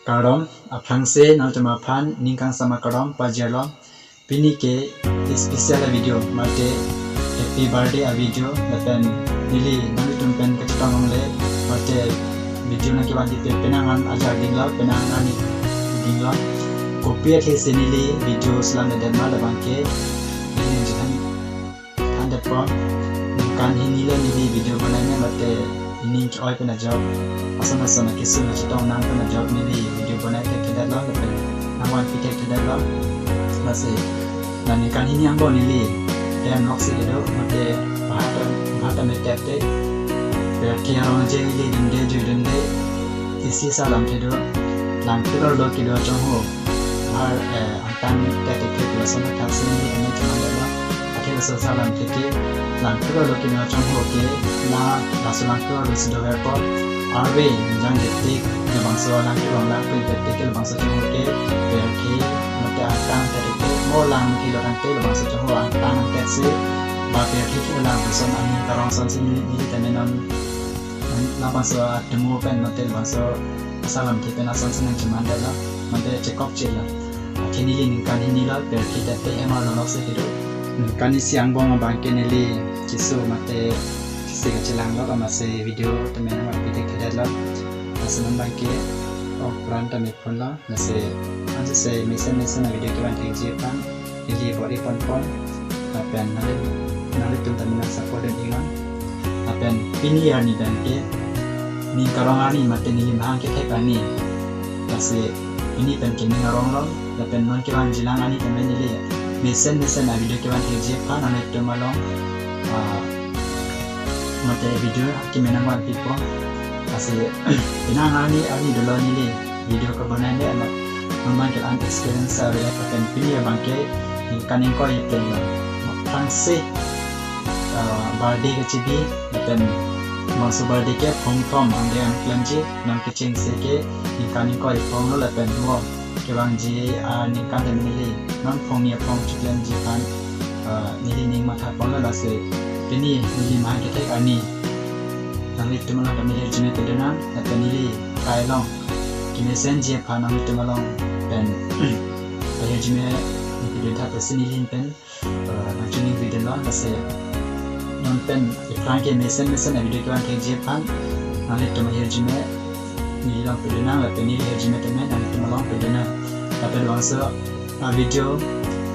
karom aprangse naltama phan ningkang sama karom pajalom pini ke special video mate happy birthday a video lapen nili nalitum pen ketangong le mate video na kiwan di penangan ajar dingla penangan ni dingla copy at his nili video selam dan mala bangke ini jangan anda pun kan hinila nili video bananya mate ini coy pena job asama kisu na chitong nang pena job nili video banai ke tidak lah lepas nawan kita tidak lah masih dan ikan ini yang bon nili dan noksi itu mate bahata metete berarti orang jadi dende judende isi salam tidur lang tidur do kido chongho har antang tete ke sama taksi ini cuma adalah akhir salam tete lang tidur do kido chongho ke na nasulang tidur sido verpo arwe jang detik ke bangsa lang tidur lang pun detik ke bangsa chongho ke berarti mate antang tete ke molang kido ante bangsa chongho antang tete bahagia kita lang bersama ani karang sansi ini temenan na bangsa demo pen matel bangsa salam kita na sansi nang cuma adalah mate cekop cila kini ini kan ini lah biar kita te emal nolak sehidu kan isi angbong bangke nili kisu mate kisi kecilang lah masih video temenan waktu kita lah masih membangke peran kami pun lah masih saya mesen video kita terjipan ini body pon apa nali tu temenan support dan ingat apa ini hari dan ke ni karang ani mate ni mahang ke thek ani masih ini penting ni karang lo dan non kiran jilang ani temen ni mesen video kiran terje pan ane tu malong mate video kimenang wan pipo masih inang ani dulu ni video kebenaran dia amat memang kita experience ada apa pilih bangke ni kaning kau itu tangsi birthday ke cibi dan masa birthday ke phong ande am planji nang kecing seke ikan ko phong lo lapen mo kewanji ni kan dan nili non phong ni phong planji kan nili ning mata phong la se ini nili ma ke ani nang itu mana kami jine tedana lapen nili kai long kini senji pa nang itu malong dan ayah jime video ta pesini pen nang jini video la se non pen iklan ke mesen video kan ke jepan nali to mahir jime ni lang pedena la pen ni jime temen nali to malong pedena tapi bangsa video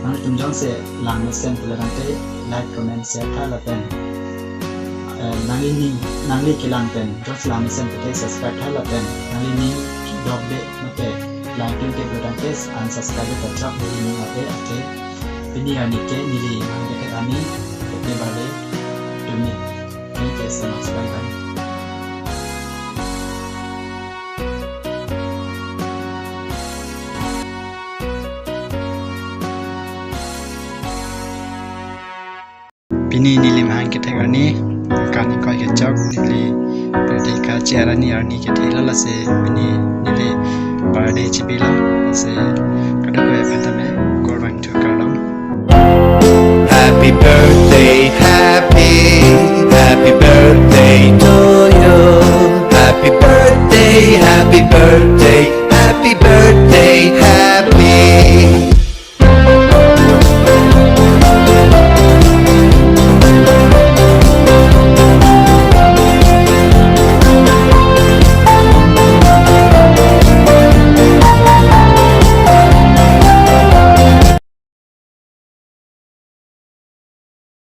nali tum jang se lang mesen pelante like comment share ka la pen nali ke lang pen just lang mesen pete subscribe ka la pen nali ni dog de mate like ke pelante unsubscribe ka chap ni mate ate pini ani ke nili mang ke ani ke bale demi ke sama sekali. Pini nili mahang kita ni kani kau kecap nili berarti kaciara ni arni kita lala se pini nili birthday cipila se kadang kau pentame korban tu kadang. Happy birthday, happy birthday to you. Happy birthday.